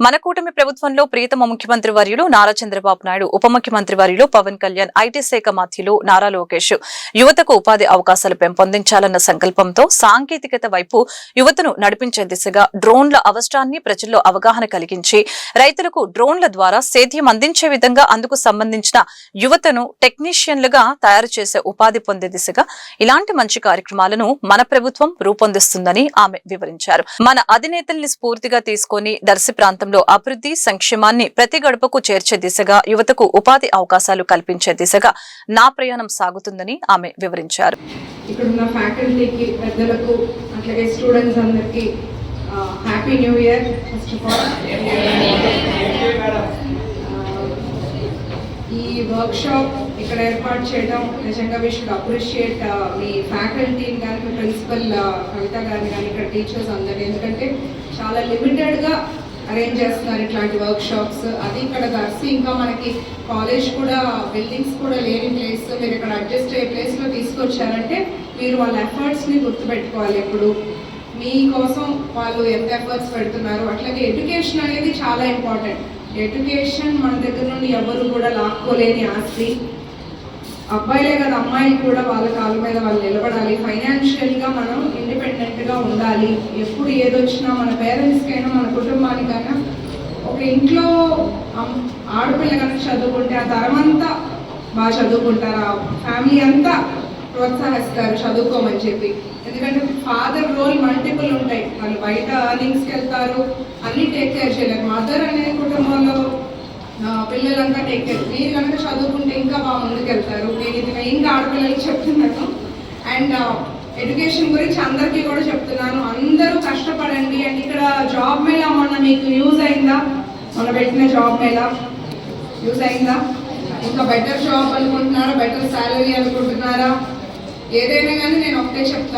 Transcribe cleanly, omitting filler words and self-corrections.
మన కూటమి ప్రభుత్వంలో ప్రియతమ ముఖ్యమంత్రి వర్యులు నారా చంద్రబాబు నాయుడు, ఉప ముఖ్యమంత్రి వర్యులు పవన్ కళ్యాణ్, ఐటీ శాఖ మంత్రులు నారా లోకేష్ యువతకు ఉపాధి అవకాశాలు పెంపొందించాలన్న సంకల్పంతో సాంకేతికత వైపు యువతను నడిపించే దిశగా డ్రోన్ల అవసరాన్ని ప్రజల్లో అవగాహన కలిగించి రైతులకు డ్రోన్ల ద్వారా సేద్యం అందించే విధంగా అందుకు సంబంధించిన యువతను టెక్నీషియన్లుగా తయారు చేసే ఉపాధి పొందే దిశగా ఇలాంటి మంచి కార్యక్రమాలను మన ప్రభుత్వం రూపొందిస్తుందని ఆమె వివరించారు. మన అధినేతల్ని స్ఫూర్తిగా తీసుకుని దర్శి ప్రాంతం అభివృద్ధి సంక్షేమాన్ని ప్రతి గడపకు చేర్చే దిశగా యువతకు ఉపాధి అవకాశాలు కల్పించే దిశగా నా ప్రయాణం సాగుతుందని ఆమె వివరించారు. ఇక్కడున్న ఫ్యాకల్టీకి, పెద్దలకు, అట్లాగే స్టూడెంట్స్ అందరికీ happy new year. First of all ఈ వర్క్షాప్ ఇక్కడ ఏర్పాటు చేయడం నిజంగా వీ షుడ్ అప్రిషియేట్ మీ ఫ్యాకల్టీని కానీ, మీ ప్రిన్సిపల్ కవిత గారిని కానీ, ఇక్కడ టీచర్స్ అందరినీ. ఎందుకంటే చాలా లిమిటెడ్గా అరేంజ్ చేస్తున్నారు ఇట్లాంటి వర్క్షాప్స్. అది ఇక్కడ దర్శి, ఇంకా మనకి కాలేజ్ కూడా, బిల్డింగ్స్ కూడా లేని ప్లేస్ మీరు ఇక్కడ అడ్జస్ట్ అయ్యే ప్లేస్లో తీసుకొచ్చారంటే మీరు వాళ్ళ ఎఫర్ట్స్ని గుర్తుపెట్టుకోవాలి. ఎప్పుడు మీకోసం వాళ్ళు ఎంత ఎఫర్ట్స్ పెడుతున్నారు. అట్లాగే ఎడ్యుకేషన్ అనేది చాలా ఇంపార్టెంట్. ఎడ్యుకేషన్ మన దగ్గర నుండి ఎవరు కూడా లాక్కోలేని ఆస్తి. అబ్బాయిలే కదా, అమ్మాయిలు కూడా వాళ్ళ కాళ్ళ మీద వాళ్ళు నిలబడాలి. ఫైనాన్షియల్గా మనం ఇండిపెండెంట్గా ఉండాలి. ఎప్పుడు ఏదొచ్చినా మన పేరెంట్స్కైనా, మన కుటుంబానికైనా, ఒక ఇంట్లో ఆడపిల్ల కనుక చదువుకుంటే ఆ తరమంతా బాగా చదువుకుంటారు, ఆ ఫ్యామిలీ అంతా ప్రోత్సహిస్తారు చదువుకోమని చెప్పి. ఎందుకంటే ఫాదర్ రోల్ మల్టిపుల్ ఉంటాయి. వాళ్ళు బయట అర్నింగ్స్కి వెళ్తారు, అన్నీ టేక్ కేర్ చేయలేరు. మదర్ అనే కుటుంబంలో పిల్లలంతా టేక్ కేర్. మీరు కనుక చదువుకుంటే ఇంకా బాగా ముందుకెళ్తారు. నేను ఇది మెయిన్గా ఆడపిల్లలకి చెప్తున్నాను. అండ్ ఎడ్యుకేషన్ గురించి అందరికీ కూడా చెప్తున్నాను. అందరూ కష్టపడండి. అండ్ ఇక్కడ జాబ్ మేళా మొన్న మీకు యూజ్ అయిందా? మొన్న పెట్టిన జాబ్ మేళా యూజ్ అయిందా? ఇంకా బెటర్ జాబ్ అనుకుంటున్నారా? బెటర్ శాలరీ అనుకుంటున్నారా? ఏదైనా కానీ నేను ఒకటే చెప్తాను.